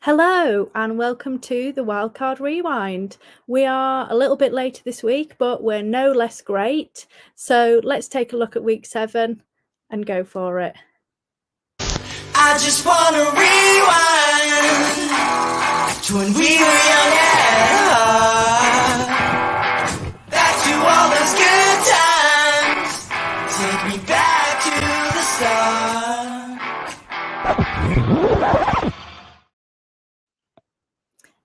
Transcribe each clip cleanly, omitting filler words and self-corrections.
Hello and welcome to the Wildcard Rewind. We are a little bit later this week, but we're no less great. So let's take a look at week 7 and go for it. I just wanna rewind to when we were young at heart. Back to all those good times. Take me back to the start.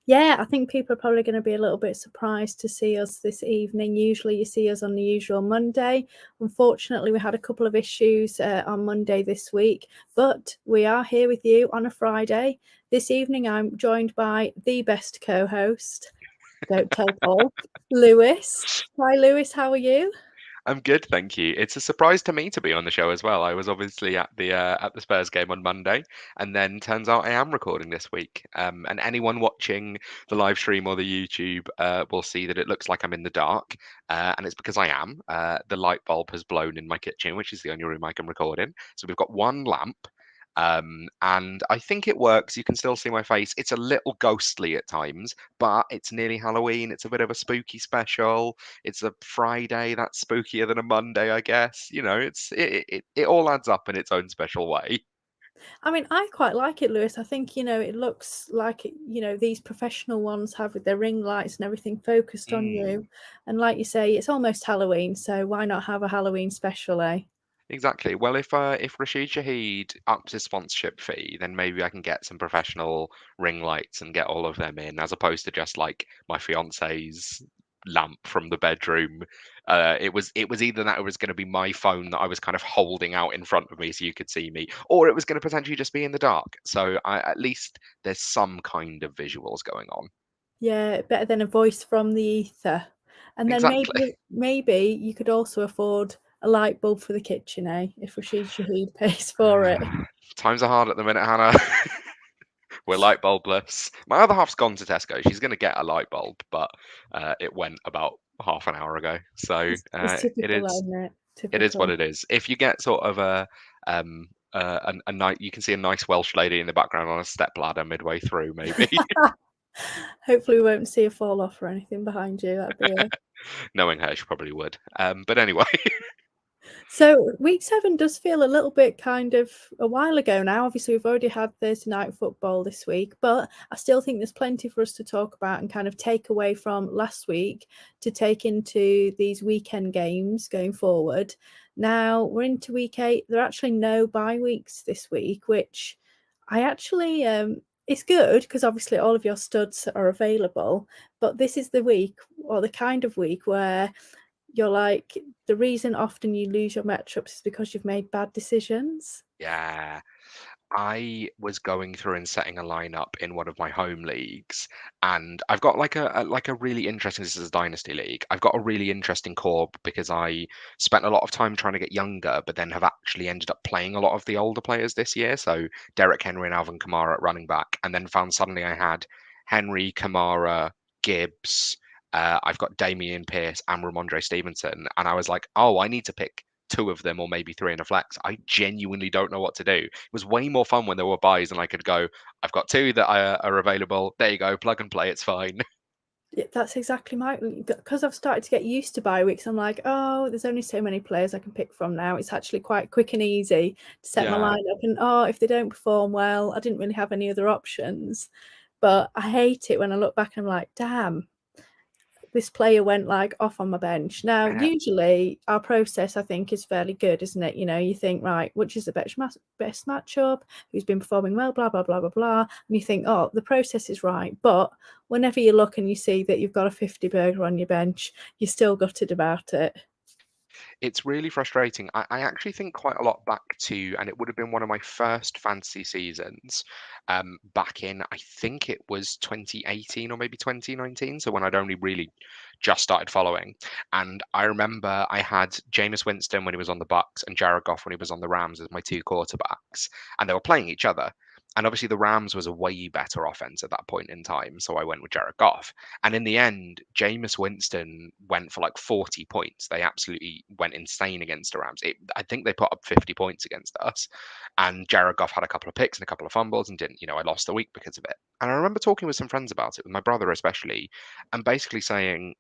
Yeah, I think people are probably going to be a little bit surprised to see us this evening. Usually you see us on the usual Monday. Unfortunately, we had a couple of issues on Monday this week, but we are here with you on a Friday. This evening, I'm joined by the best co-host, don't tell Paul, Lewis. Hi, Lewis, how are you? I'm good, thank you. It's a surprise to me to be on the show as well. I was obviously at the Spurs game on Monday, and then turns out I am recording this week. And anyone watching the live stream or the YouTube will see that it looks like I'm in the dark, and it's because I am. The light bulb has blown in my kitchen, which is the only room I can record in. So we've got one lamp. And I think it works. You can still see my face. It's a little ghostly at times, but it's nearly Halloween. It's a bit of a spooky special. It's a Friday. That's spookier than a Monday, I guess. It all adds up in its own special way. I mean, I quite like it, Lewis. I think, it looks like, these professional ones have with their ring lights and everything focused on you. And like you say, it's almost Halloween, so why not have a Halloween special, eh? Exactly. Well, if Rashid Shaheed ups his sponsorship fee, then maybe I can get some professional ring lights and get all of them in, as opposed to just like my fiance's lamp from the bedroom. It was either that it was going to be my phone that I was kind of holding out in front of me so you could see me, or it was going to potentially just be in the dark. So at least there's some kind of visuals going on. Yeah, better than a voice from the ether. And then Exactly. maybe you could also afford a light bulb for the kitchen, eh? If Rashid Shaheed pays for it. Times are hard at the minute, Hannah. We're light bulbless. My other half's gone to Tesco. She's going to get a light bulb, but it went about half an hour ago. So It's it typical, is isn't it? it is what Typical. it is. If you get sort of a night, you can see a nice Welsh lady in the background on a step ladder midway through, maybe. Hopefully we won't see a fall off or anything behind you. That'd be it. Knowing her, she probably would. But anyway, So week 7 does feel a little bit kind of a while ago now. Obviously, we've already had Thursday night football this week, but I still think there's plenty for us to talk about and kind of take away from last week to take into these weekend games going forward. Now we're into week 8. There are actually no bye weeks this week, which I actually it's good because obviously all of your studs are available, but this is the week or the kind of week where you're like, the reason often you lose your matchups is because you've made bad decisions. yeah. I was going through and setting a lineup in one of my home leagues, and I've got like a really interesting. This is a dynasty league. I've got a really interesting core because I spent a lot of time trying to get younger, but then have actually ended up playing a lot of the older players this year. So Derek Henry and Alvin Kamara at running back, and then found suddenly I had Henry, Kamara, Gibbs. I've got Damian Pierce and Ramondre Stevenson, and I was like, oh, I need to pick two of them or maybe three in a flex. I genuinely don't know what to do. It was way more fun when there were buys and I could go, I've got two that are available. There you go, plug and play. It's fine. Yeah, that's exactly my, because I've started to get used to bye weeks. I'm like, oh, there's only so many players I can pick from now. It's actually quite quick and easy to set my Yeah. lineup. And oh, if they don't perform well, I didn't really have any other options. But I hate it when I look back and I'm like, damn, this player went like off on my bench. Now, Yeah. usually our process, I think, is fairly good, isn't it? You think, right, which is the best matchup, who's been performing well, blah, blah, blah, blah, blah. And you think, oh, the process is right. But whenever you look and you see that you've got a 50 burger on your bench, you're still gutted about it. It's really frustrating. I actually think quite a lot back to, and it would have been one of my first fantasy seasons, back in, I think it was 2018 or maybe 2019. So when I'd only really just started following. And I remember I had Jameis Winston when he was on the Bucks and Jared Goff when he was on the Rams as my two quarterbacks, and they were playing each other. And obviously the Rams was a way better offense at that point in time. So I went with Jared Goff. And in the end, Jameis Winston went for like 40 points. They absolutely went insane against the Rams. I think they put up 50 points against us. And Jared Goff had a couple of picks and a couple of fumbles and didn't, I lost a week because of it. And I remember talking with some friends about it, with my brother especially, and basically saying,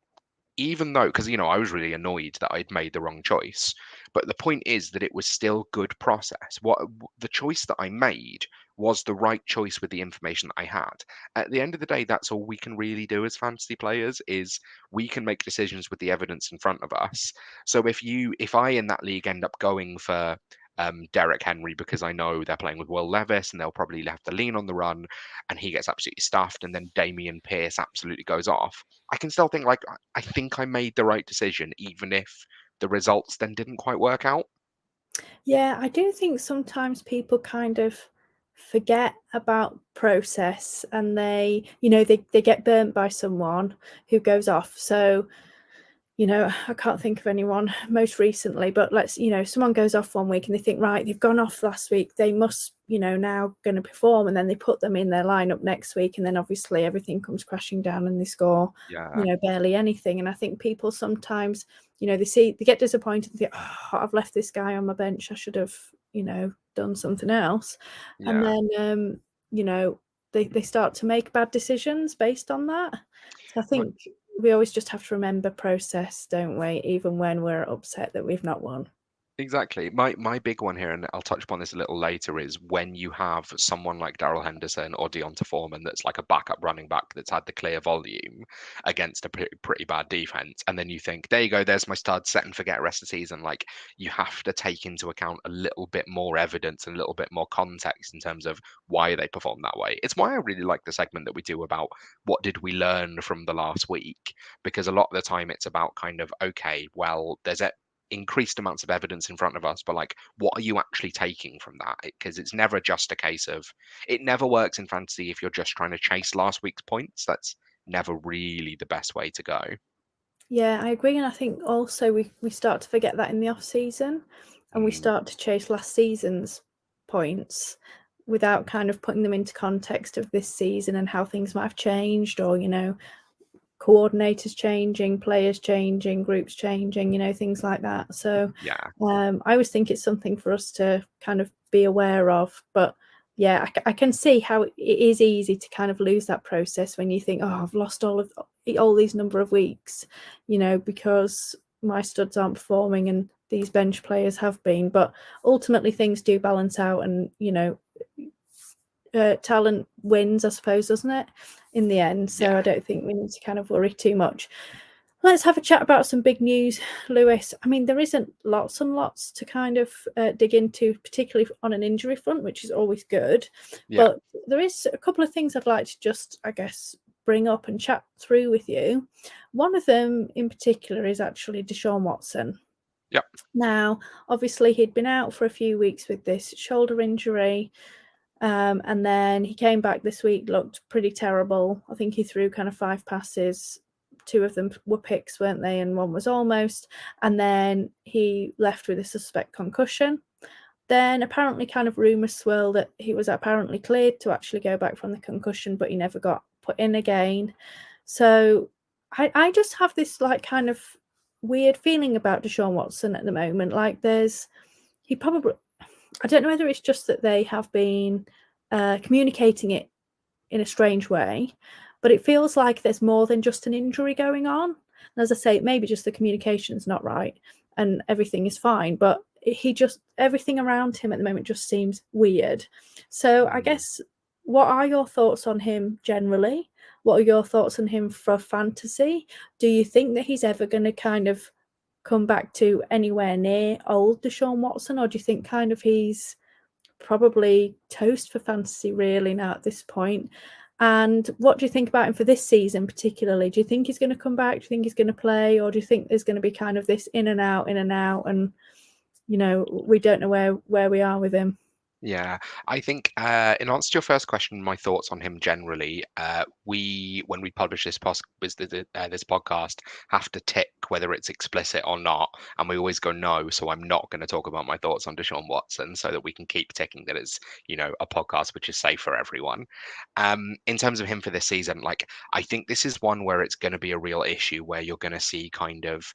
even though, because I was really annoyed that I'd made the wrong choice, but the point is that it was still good process. The choice that I made was the right choice with the information that I had. At the end of the day, that's all we can really do as fantasy players, is we can make decisions with the evidence in front of us. So if I in that league end up going for Derek Henry because I know they're playing with Will Levis and they'll probably have to lean on the run, and he gets absolutely stuffed, and then Damian Pierce absolutely goes off, I can still think like, I think I made the right decision, even if the results then didn't quite work out. Yeah, I do think sometimes people kind of forget about process, and they get burnt by someone who goes off. So I can't think of anyone most recently, but someone goes off one week and they think, right, they've gone off last week, they must, now going to perform. And then they put them in their lineup next week. And then obviously everything comes crashing down and they score, barely anything. And I think people sometimes, they get disappointed and think, oh, I've left this guy on my bench, I should have, done something else. And then, they start to make bad decisions based on that. So I think we always just have to remember process, don't we? Even when we're upset that we've not won. Exactly. My big one here, and I'll touch upon this a little later, is when you have someone like Darrell Henderson or Deonta Foreman that's like a backup running back that's had the clear volume against a pretty bad defense, and then you think, there you go, there's my stud, set and forget rest of the season. Like, you have to take into account a little bit more evidence and a little bit more context in terms of why they perform that way. It's why I really like the segment that we do about what did we learn from the last week, because a lot of the time it's about kind of, okay, well, there's increased amounts of evidence in front of us, but like, what are you actually taking from that? Because it's never just a case of, it never works in fantasy if you're just trying to chase last week's points. That's never really the best way to go. Yeah, I agree. And I think also we start to forget that in the off season, and we start to chase last season's points without kind of putting them into context of this season and how things might have changed, or coordinators changing, players changing, groups changing, things like that. So I always think it's something for us to kind of be aware of. But yeah, I can see how it is easy to kind of lose that process when you think, oh, I've lost all these number of weeks, because my studs aren't performing and these bench players have been. But ultimately things do balance out, and talent wins, I suppose, doesn't it, in the end? So I don't think we need to kind of worry too much. Let's have a chat about some big news, Lewis. I mean, there isn't lots and lots to kind of dig into, particularly on an injury front, which is always good. But there is a couple of things I'd like to just, I guess, bring up and chat through with you. One of them in particular is actually Deshaun Watson. Now, obviously, he'd been out for a few weeks with this shoulder injury. And then he came back this week, looked pretty terrible. I think he threw kind of 5 passes. 2 of them were picks, weren't they? And 1 was almost. And then he left with a suspect concussion. Then apparently kind of rumours swirl that he was apparently cleared to actually go back from the concussion, but he never got put in again. So I just have this like kind of weird feeling about Deshaun Watson at the moment. Like I don't know whether it's just that they have been communicating it in a strange way, but it feels like there's more than just an injury going on. And as I say, maybe just the communication's not right and everything is fine, but everything around him at the moment just seems weird. So I guess, what are your thoughts on him generally? What are your thoughts on him for fantasy? Do you think that he's ever going to kind of come back to anywhere near old Deshaun Watson, or do you think kind of he's probably toast for fantasy really now at this point? And what do you think about him for this season particularly? Do you think he's going to come back? Do you think he's going to play, or do you think there's going to be kind of this in and out, and we don't know where we are with him? Yeah, I think in answer to your first question, my thoughts on him generally, when we publish this podcast, have to tick whether it's explicit or not, and we always go no. So I'm not going to talk about my thoughts on Deshaun Watson, so that we can keep ticking that it's a podcast which is safe for everyone. In terms of him for this season, like I think this is one where it's going to be a real issue where you're going to see kind of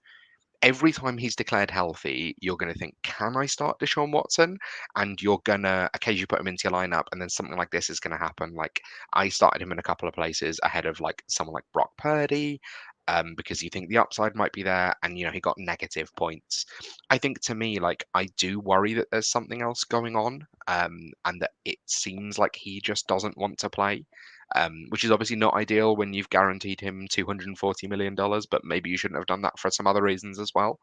every time he's declared healthy, you're going to think, can I start Deshaun Watson? And you're going to occasionally put him into your lineup, and then something like this is going to happen. Like I started him in a couple of places ahead of like someone like Brock Purdy. Because you think the upside might be there, and he got negative points. I think to me, like I do worry that there's something else going on, and that it seems like he just doesn't want to play. Which is obviously not ideal when you've guaranteed him $240 million, but maybe you shouldn't have done that for some other reasons as well.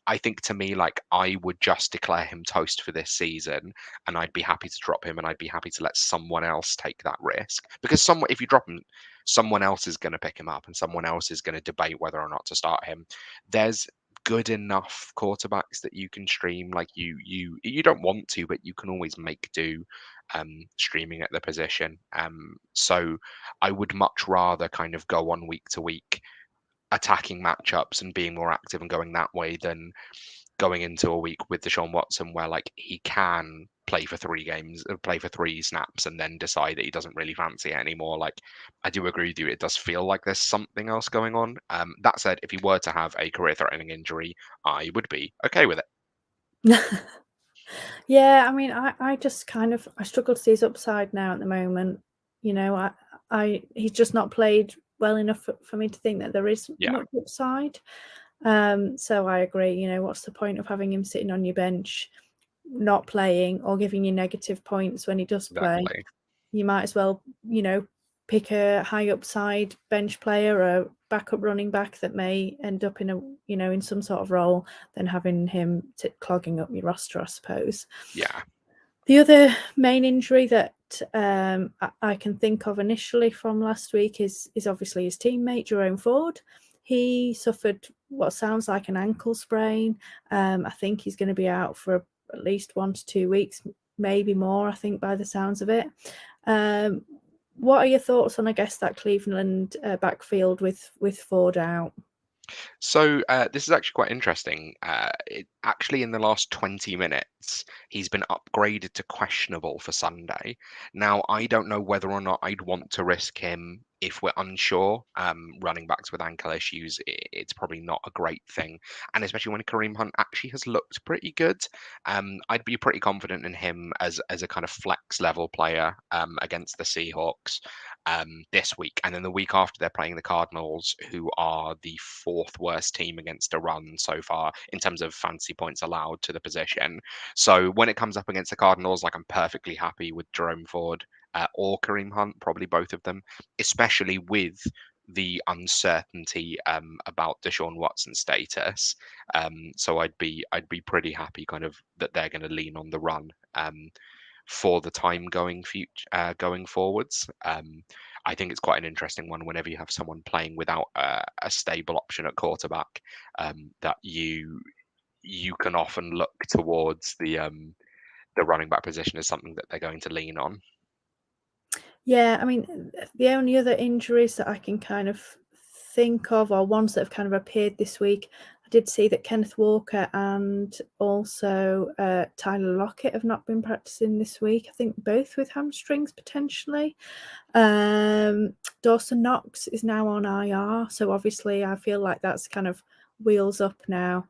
I think to me, like I would just declare him toast for this season, and I'd be happy to drop him, and I'd be happy to let someone else take that risk because if you drop him, someone else is going to pick him up, and someone else is going to debate whether or not to start him. There's good enough quarterbacks that you can stream. Like you don't want to, but you can always make do streaming at the position. So I would much rather kind of go on week to week attacking matchups and being more active and going that way than going into a week with Deshaun Watson where like he can play for 3 games, play for 3 snaps, and then decide that he doesn't really fancy it anymore. Like I do agree with you, it does feel like there's something else going on. That said, if he were to have a career-threatening injury, I would be okay with it. Yeah, I mean, I just kind of I struggle to see his upside now at the moment. He's just not played well enough for me to think that there is much upside. So I agree. What's the point of having him sitting on your bench, not playing or giving you negative points when he does play? Exactly. You might as well, pick a high upside bench player or a backup running back that may end up in some sort of role than having him clogging up your roster, I suppose. Yeah. The other main injury that I can think of initially from last week is obviously his teammate, Jerome Ford. He suffered what sounds like an ankle sprain. I think he's going to be out for at least 1 to 2 weeks, maybe more, I think, by the sounds of it. What are your thoughts on, I guess, that Cleveland backfield with Ford out? So this is actually quite interesting. Actually, in the last 20 minutes, he's been upgraded to questionable for Sunday. Now, I don't know whether or not I'd want to risk him if we're unsure. Running backs with ankle issues, it's probably not a great thing. And especially when Kareem Hunt actually has looked pretty good. I'd be pretty confident in him as a kind of flex level player against the Seahawks this week. And then the week after, they're playing the Cardinals, who are the 4th worst team against a run so far in terms of fantasy points allowed to the position. So when it comes up against the Cardinals, like I'm perfectly happy with Jerome Ford or Kareem Hunt, probably both of them, especially with the uncertainty about Deshaun Watson's status. So I'd be pretty happy kind of that they're going to lean on the run for the time going forwards. I think it's quite an interesting one whenever you have someone playing without a stable option at quarterback, that you can often look towards the running back position as something that they're going to lean on. Yeah, I mean, the only other injuries that I can kind of think of, or ones that have kind of appeared this week, I did see that Kenneth Walker and also Tyler Lockett have not been practicing this week. I think both with hamstrings potentially. Dawson Knox is now on IR, so obviously I feel like that's kind of wheels up now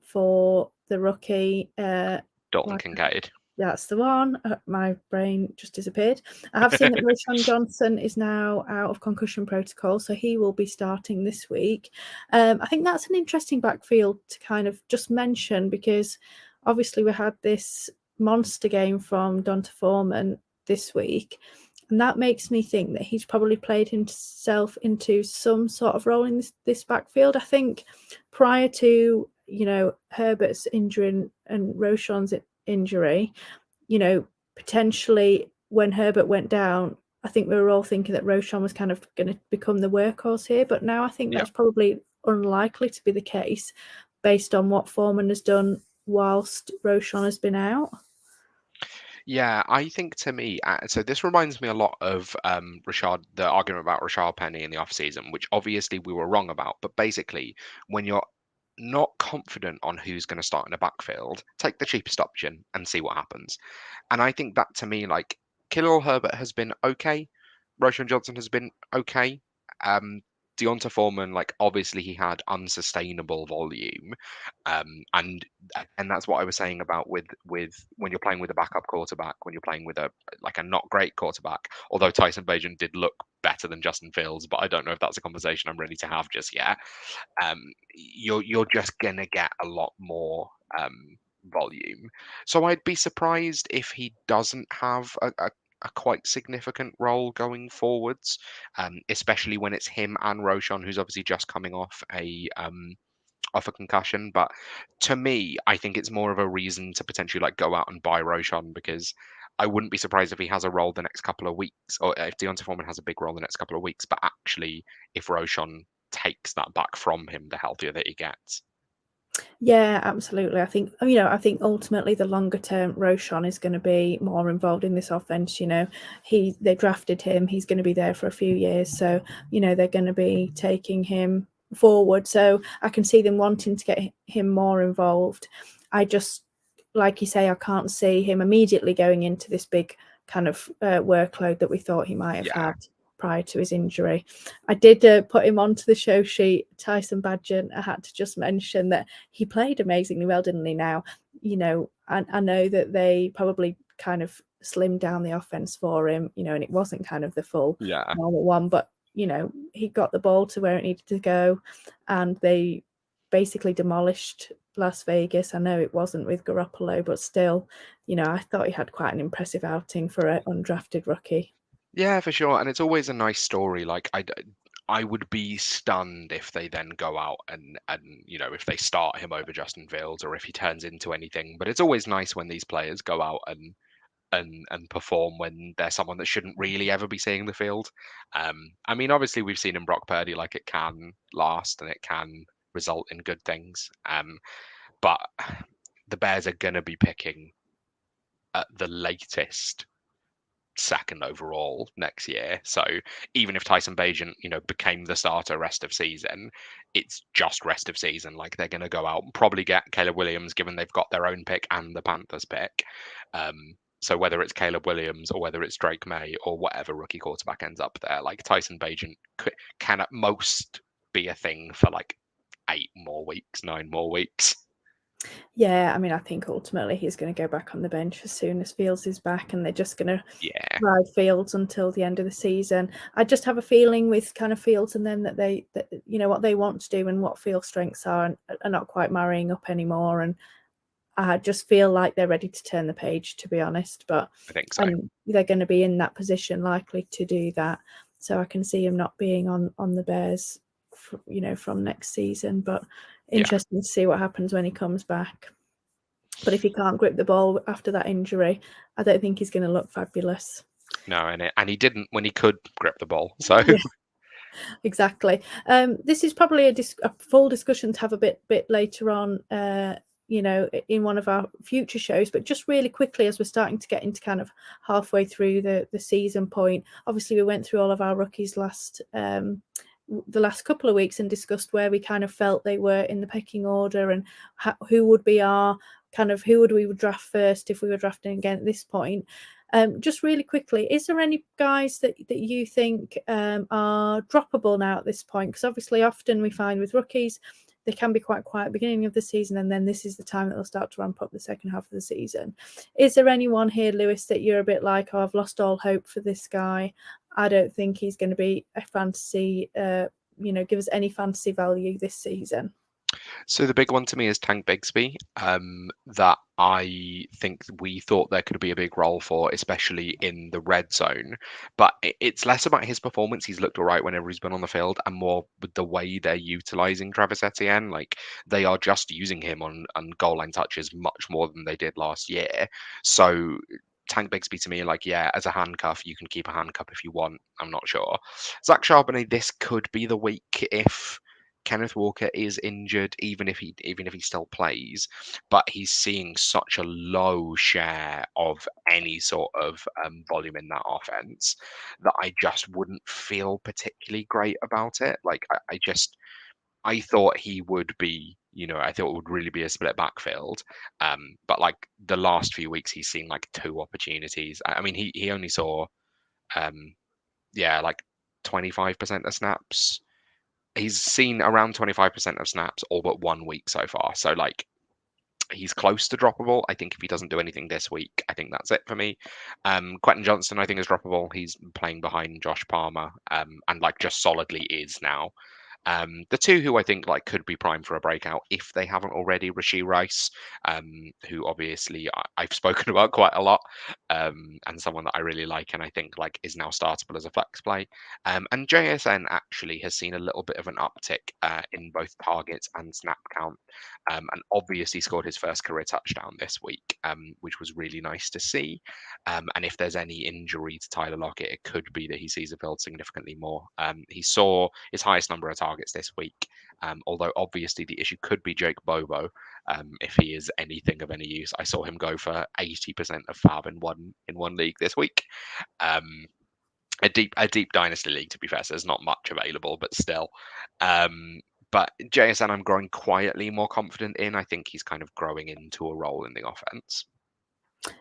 for the rookie. Dalton Kincaid. That's the one. My brain just disappeared. I have seen that Roschon Johnson is now out of concussion protocol, so he will be starting this week. I think that's an interesting backfield to kind of just mention because obviously we had this monster game from Donta Foreman this week, and that makes me think that he's probably played himself into some sort of role in this backfield. I think prior to Herbert's injury and Roschon's injury, potentially when Herbert went down, I think we were all thinking that Roschon was kind of going to become the workhorse here, but now I think that's probably unlikely to be the case based on what Foreman has done whilst Roschon has been out. Yeah, I think to me, so this reminds me a lot of the argument about Rashard Penny in the off season, which obviously we were wrong about. But basically, when you're not confident on who's going to start in the backfield, take the cheapest option and see what happens. And I think that to me, like Khalil Herbert has been okay, Roshan Johnson has been okay. Um, Deonta Foreman, like obviously he had unsustainable volume, and that's what I was saying about with when you're playing with a backup quarterback, when you're playing with a like a not great quarterback. Although Tyson Bagent did look better than Justin Fields, but I don't know if that's a conversation I'm ready to have just yet. You're just gonna get a lot more volume. So I'd be surprised if he doesn't have a quite significant role going forwards, especially when it's him and Roshan, who's obviously just coming off a concussion. But to me, I think it's more of a reason to potentially like go out and buy Roshan because I wouldn't be surprised if he has a role the next couple of weeks, or if Deontay Foreman has a big role the next couple of weeks. But actually, if Roshan takes that back from him, the healthier that he gets. Yeah, absolutely. I think ultimately the longer term Roshan is going to be more involved in this offense. They drafted him. He's going to be there for a few years. So, they're going to be taking him forward. So I can see them wanting to get him more involved. I just, like you say, I can't see him immediately going into this big kind of workload that we thought he might have had prior to his injury. I did put him onto the show sheet, Tyson Badgett. I had to just mention that he played amazingly well, didn't he? Now, I know that they probably kind of slimmed down the offense for him, and it wasn't kind of the full normal one, but he got the ball to where it needed to go, and they basically demolished Las Vegas. I know it wasn't with Garoppolo, but still, I thought he had quite an impressive outing for an undrafted rookie. Yeah, for sure. And it's always a nice story. Like I would be stunned if they then go out and if they start him over Justin Fields or if he turns into anything. But it's always nice when these players go out and perform when they're someone that shouldn't really ever be seeing the field. I mean, obviously we've seen in Brock Purdy like it can last and it can result in good things. But the Bears are gonna be picking at the latest second overall next year. So even if Tyson Bagent, became the starter rest of season, it's just rest of season. Like they're going to go out and probably get Caleb Williams, given they've got their own pick and the Panthers pick. So whether it's Caleb Williams or whether it's Drake May or whatever rookie quarterback ends up there, like Tyson Bagent can at most be a thing for like 9 more weeks. Yeah, I mean, I think ultimately he's going to go back on the bench as soon as Fields is back, and they're just going to ride Fields until the end of the season. I just have a feeling with kind of Fields and them that what they want to do and what Fields' strengths are not quite marrying up anymore. And I just feel like they're ready to turn the page, to be honest. But I think so. And they're going to be in that position, likely to do that. So I can see him not being on the Bears, from next season. But interesting to see what happens when he comes back. But if he can't grip the ball after that injury, I don't think he's going to look fabulous. No, and he didn't when he could grip the ball. So exactly. This is probably a full discussion to have a bit later on. In one of our future shows, but just really quickly, as we're starting to get into kind of halfway through the season point, obviously we went through all of our rookies the last couple of weeks and discussed where we kind of felt they were in the pecking order and who would be who would we draft first if we were drafting again at this point. Just really quickly, is there any guys that you think are droppable now at this point? Because obviously often we find with rookies, they can be quite quiet at the beginning of the season, and then this is the time that they'll start to ramp up the second half of the season. Is there anyone here, Lewis, that you're a bit like, oh, I've lost all hope for this guy? I don't think he's going to be a fantasy, give us any fantasy value this season. So the big one to me is Tank Bigsby, that I think we thought there could be a big role for, especially in the red zone. But it's less about his performance. He's looked all right whenever he's been on the field, and more with the way they're utilizing Travis Etienne. Like they are just using him on goal line touches much more than they did last year. So Tank Bigsby to me, like, as a handcuff, you can keep a handcuff if you want. I'm not sure. Zach Charbonnet, this could be the week if Kenneth Walker is injured, even if he still plays, but he's seeing such a low share of any sort of volume in that offense that I just wouldn't feel particularly great about it. Like I thought he would be, I thought it would really be a split backfield. But like the last few weeks, he's seen like 2 opportunities. I mean, he only saw, like 25% of snaps. He's seen around 25% of snaps all but 1 week so far. So like he's close to droppable. I think if he doesn't do anything this week, I think that's it for me. Quentin Johnston, I think, is droppable. He's playing behind Josh Palmer, and like just solidly is now. The two who I think like could be primed for a breakout if they haven't already, Rashee Rice, who obviously I've spoken about quite a lot, and someone that I really like and I think like is now startable as a flex play. And JSN actually has seen a little bit of an uptick in both targets and snap count, and obviously scored his first career touchdown this week, which was really nice to see. And if there's any injury to Tyler Lockett, it could be that he sees a build significantly more. He saw his highest number of targets this week, although obviously the issue could be Jake Bobo, if he is anything of any use. I saw him go for 80% of fab in one league this week. A deep dynasty league, to be fair, so there's not much available, but still. But JSN, I'm growing quietly more confident in. I think he's kind of growing into a role in the offense.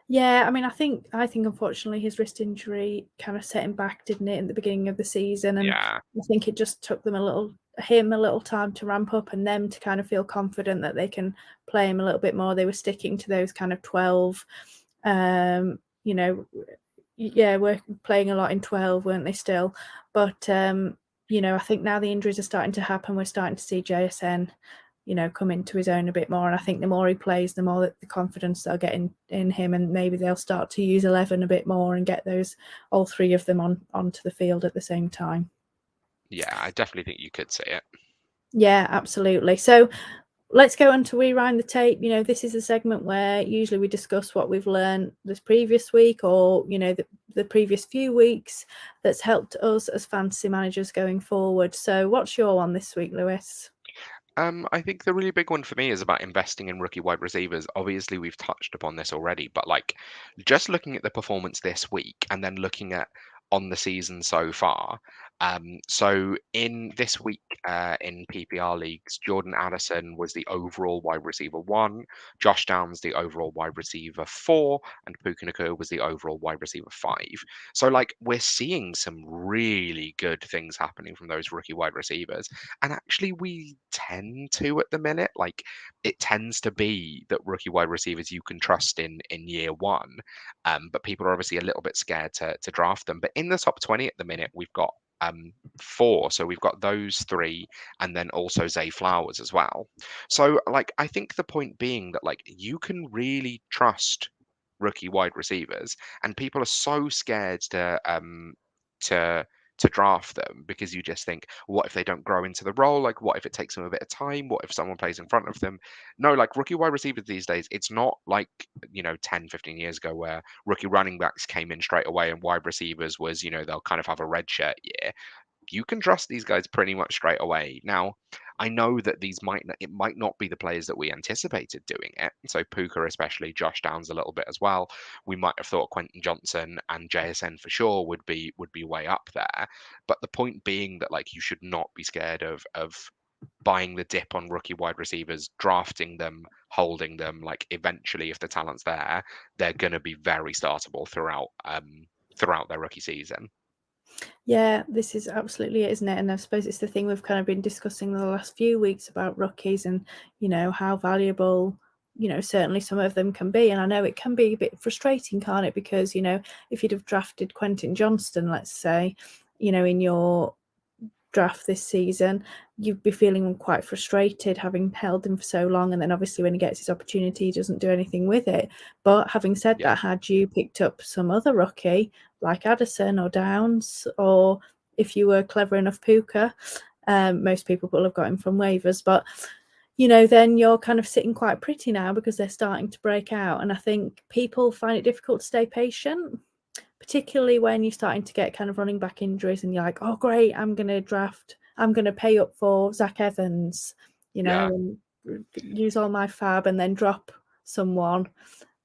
Yeah, I mean, I think unfortunately his wrist injury kind of set him back, didn't it, in the beginning of the season? And Yeah. I think it just took them a little time to ramp up and them to kind of feel confident that they can play him a little bit more. They were sticking to those kind of 12, we're playing a lot in 12, weren't they still? But I think now the injuries are starting to happen. We're starting to see JSN, come into his own a bit more. And I think the more he plays, the more the confidence they'll get in him, and maybe they'll start to use 11 a bit more and get all three of them onto the field at the same time. Yeah, I definitely think you could see it. Yeah, absolutely. So let's go on to rewind the tape. This is a segment where usually we discuss what we've learned this previous week, or the previous few weeks that's helped us as fantasy managers going forward. So what's your one this week, Lewis? I think the really big one for me is about investing in rookie wide receivers. Obviously, we've touched upon this already, but like just looking at the performance this week and then looking at on the season so far. So in this week in PPR leagues, Jordan Addison was the overall wide receiver 1, Josh Downs the overall wide receiver 4, and Puka Nacua was the overall wide receiver 5. So like we're seeing some really good things happening from those rookie wide receivers. And actually, we tend to at the minute, like it tends to be that rookie wide receivers you can trust in year one, but people are obviously a little bit scared to draft them. But in the top 20 at the minute, we've got 4. So we've got those 3, and then also Zay Flowers as well. So like I think the point being that like you can really trust rookie wide receivers, and people are so scared to to draft them because you just think, what if they don't grow into the role? Like, what if it takes them a bit of time? What if someone plays in front of them? No, like rookie wide receivers these days, it's not like, 10, 15 years ago where rookie running backs came in straight away and wide receivers was, they'll kind of have a red shirt year. You can trust these guys pretty much straight away. Now, I know that it might not be the players that we anticipated doing it. So Puka, especially Josh Downs a little bit as well. We might have thought Quentin Johnson and JSN for sure would be way up there. But the point being that like you should not be scared of buying the dip on rookie wide receivers, drafting them, holding them. Like eventually, if the talent's there, they're going to be very startable throughout their rookie season. Yeah, this is absolutely it, isn't it? And I suppose it's the thing we've kind of been discussing the last few weeks about rookies and, how valuable, certainly some of them can be. And I know it can be a bit frustrating, can't it? Because, if you'd have drafted Quentin Johnston, let's say, in your draft this season, you'd be feeling quite frustrated having held him for so long, and then obviously when he gets his opportunity he doesn't do anything with it. But having said that, had you picked up some other rookie like Addison or Downs, or if you were clever enough, Puka, most people will have got him from waivers, but then you're kind of sitting quite pretty now because they're starting to break out. And I think people find it difficult to stay patient, particularly when you're starting to get kind of running back injuries and you're like, oh great, I'm going to draft I'm going to pay up for Zach Evans, Yeah. and use all my fab and then drop someone.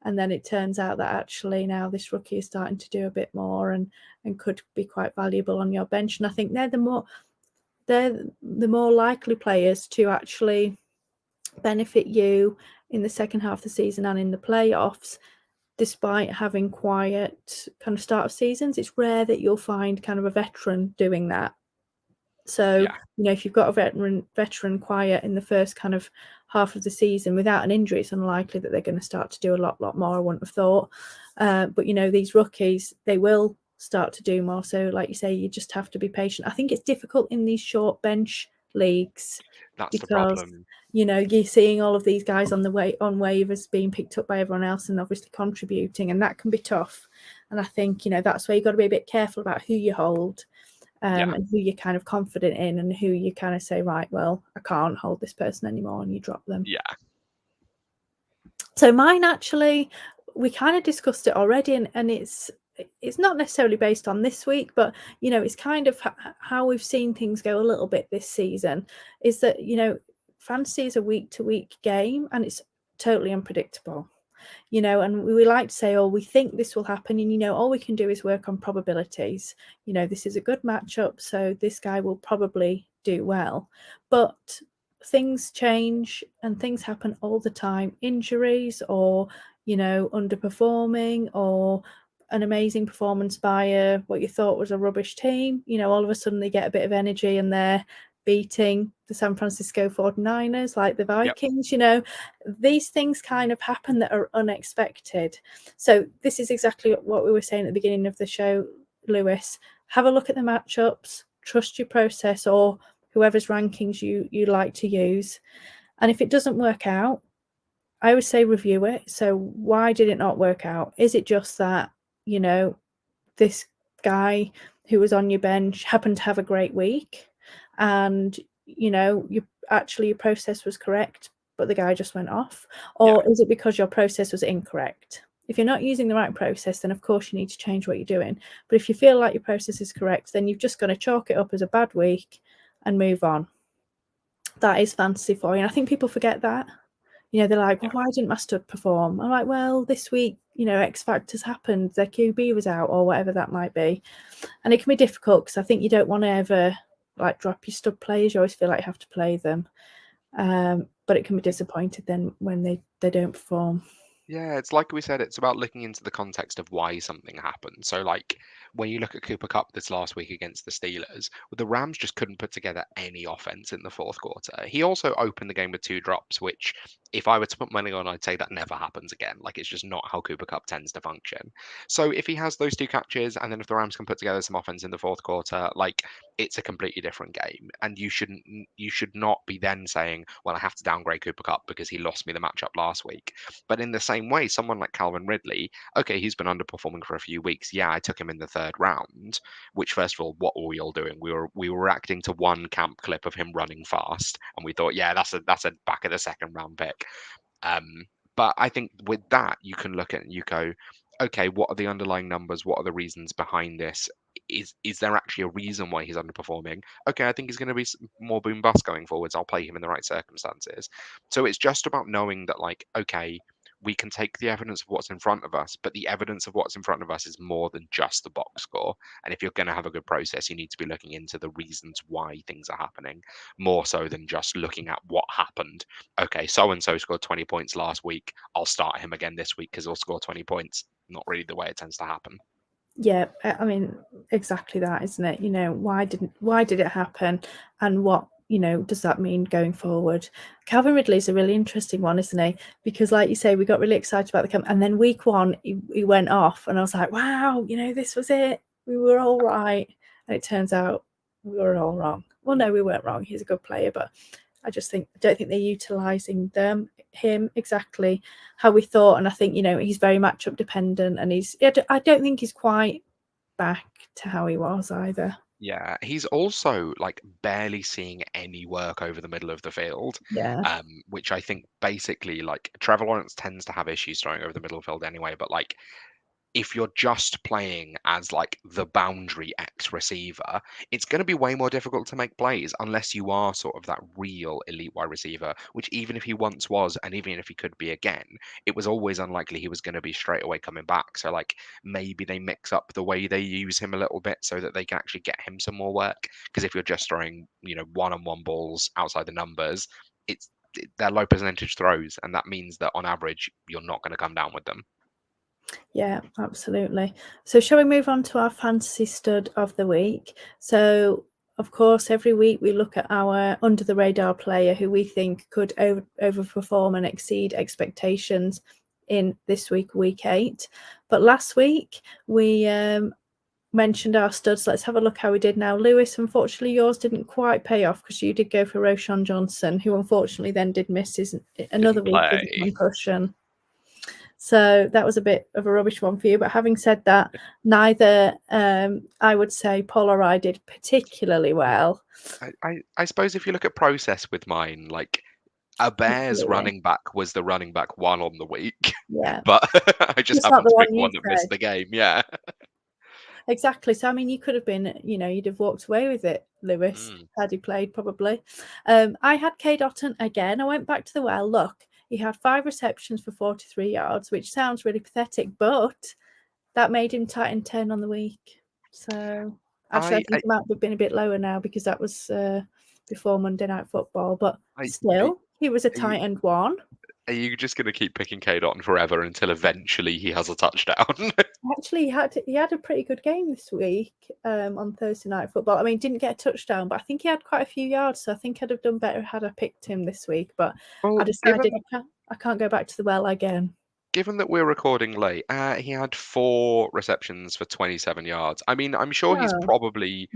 And then it turns out that actually now this rookie is starting to do a bit more and could be quite valuable on your bench. And I think they're the more likely players to actually benefit you in the second half of the season and in the playoffs, despite having quiet kind of start of seasons. It's rare that you'll find kind of a veteran doing that. So, Yeah. if you've got a veteran quiet in the first kind of half of the season without an injury, it's unlikely that they're going to start to do a lot more, I wouldn't have thought. But, these rookies, they will start to do more. So, like you say, you just have to be patient. I think it's difficult in these short bench leagues That's the because, problem. you're seeing all of these guys on waivers being picked up by everyone else and obviously contributing, and that can be tough. And I think, that's where you've got to be a bit careful about who you hold. Yeah. And who you're kind of confident in and who you kind of say, right, well, I can't hold this person anymore, and you drop them. Yeah. So mine, actually, we kind of discussed it already, and it's not necessarily based on this week, but, it's kind of how we've seen things go a little bit this season, is that, fantasy is a week-to-week game, and it's totally unpredictable. And we like to say, oh, we think this will happen. And, all we can do is work on probabilities. This is a good matchup, so this guy will probably do well. But things change and things happen all the time. Injuries or, underperforming or an amazing performance by what you thought was a rubbish team. All of a sudden they get a bit of energy and they're beating the San Francisco 49ers like the Vikings. Yep. These things kind of happen that are unexpected. So this is exactly what we were saying at the beginning of the show, Lewis. Have a look at the matchups, trust your process or whoever's rankings you like to use. And if it doesn't work out, I would say review it. So why did it not work out? Is it just that, this guy who was on your bench happened to have a great week and, your process was correct, but the guy just went off? Or is it because your process was incorrect? If you're not using the right process, then of course you need to change what you're doing. But if you feel like your process is correct, then you've just got to chalk it up as a bad week and move on. That is fantasy for you. And I think people forget that. They're like, well, why didn't my stud perform? I'm like, well, this week, X factors happened. Their QB was out or whatever that might be. And it can be difficult because I think you don't want to ever drop your stud players. You always feel like you have to play them. But it can be disappointed then when they don't perform. Yeah, it's like we said, it's about looking into the context of why something happened. So, like, when you look at Cooper Cup this last week against the Steelers, the Rams just couldn't put together any offense in the fourth quarter. He also opened the game with 2 drops, which, if I were to put money on, I'd say that never happens again. Like, it's just not how Cooper Cup tends to function. So, if he has those 2 catches, and then if the Rams can put together some offense in the fourth quarter, like, it's a completely different game. And you should not be then saying, well, I have to downgrade Cooper Cup because he lost me the matchup last week. But in the same way, someone like Calvin Ridley, okay, he's been underperforming for a few weeks. Yeah, I took him in the 3rd round, which first of all, what were we all doing? We were reacting to one camp clip of him running fast, and we thought, yeah, that's a back of the 2nd round pick. But I think with that, you can look at it and you go, okay, what are the underlying numbers? What are the reasons behind this? Is there actually a reason why he's underperforming? Okay, I think he's going to be more boom bust going forwards. I'll play him in the right circumstances. So it's just about knowing that, like, okay, we can take the evidence of what's in front of us, but the evidence of what's in front of us is more than just the box score. And if you're going to have a good process, you need to be looking into the reasons why things are happening, more so than just looking at what happened. Okay, so and so scored 20 points last week. I'll start him again this week because he'll score 20 points. Not really the way it tends to happen. Yeah, I mean, exactly that, isn't it? Why did it happen, and what does that mean going forward? Calvin Ridley's a really interesting one, isn't he? Because, like you say, we got really excited about the camp, and then week 1 he went off, and I was like, wow, this was it. We were all right, and it turns out we were all wrong. Well, no, we weren't wrong. He's a good player, but I don't think they're utilising him exactly how we thought. And I think, he's very matchup dependent, and I don't think he's quite back to how he was either. Yeah, he's also like barely seeing any work over the middle of the field, Yeah. which I think basically, like, Trevor Lawrence tends to have issues throwing over the middle of the field anyway, but like if you're just playing as like the boundary X receiver, it's going to be way more difficult to make plays unless you are sort of that real elite wide receiver, which even if he once was, and even if he could be again, it was always unlikely he was going to be straight away coming back. So like maybe they mix up the way they use him a little bit so that they can actually get him some more work. Because if you're just throwing, one-on-one balls outside the numbers, they're low percentage throws, and that means that on average you're not going to come down with them. Yeah, absolutely. So shall we move on to our fantasy stud of the week? So of course, every week we look at our under the radar player who we think could overperform and exceed expectations in this week 8. But last week we mentioned our studs. Let's have a look how we did now. Lewis, unfortunately yours didn't quite pay off because you did go for Roshan Johnson, who unfortunately then did miss another week with a concussion. So that was a bit of a rubbish one for you. But having said that, neither I would say Paul or I did particularly well. I suppose if you look at process with mine, like a Bears running back was the running back one on the week. Yeah. But I just happened to pick one that missed the game. Yeah. Exactly. So, I mean, you could have been, you'd have walked away with it, Lewis, had he played, probably. I had Cade Otton again. I went back to the well. Look, he had 5 receptions for 43 yards, which sounds really pathetic, but that made him tight end 10 on the week. So, actually, I think it might have been a bit lower now because that was before Monday Night Football. But still, he was a tight end 1. Are you just going to keep picking Cade Otton forever until eventually he has a touchdown? Actually, he had a pretty good game this week on Thursday Night Football. I mean, didn't get a touchdown, but I think he had quite a few yards. So I think I'd have done better had I picked him this week. But I decided I can't go back to the well again. Given that we're recording late, he had 4 receptions for 27 yards. I mean, I'm sure he's probably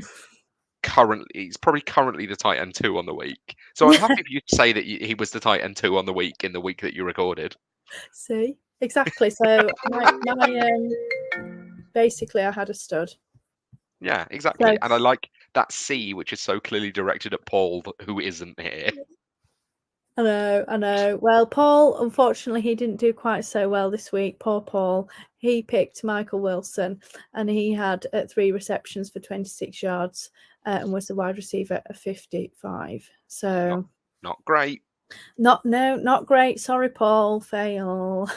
currently the tight end 2 on the week. So I'm happy if you say that he was the tight end 2 on the week in the week that you recorded. See, exactly. So basically, I had a stud. Yeah, exactly. So, and I like that C, which is so clearly directed at Paul, who isn't here. I know. Well, Paul, unfortunately, he didn't do quite so well this week. Poor Paul. He picked Michael Wilson, and he had 3 receptions for 26 yards and was the wide receiver of 55. So not great. Not great. Sorry, Paul. Fail.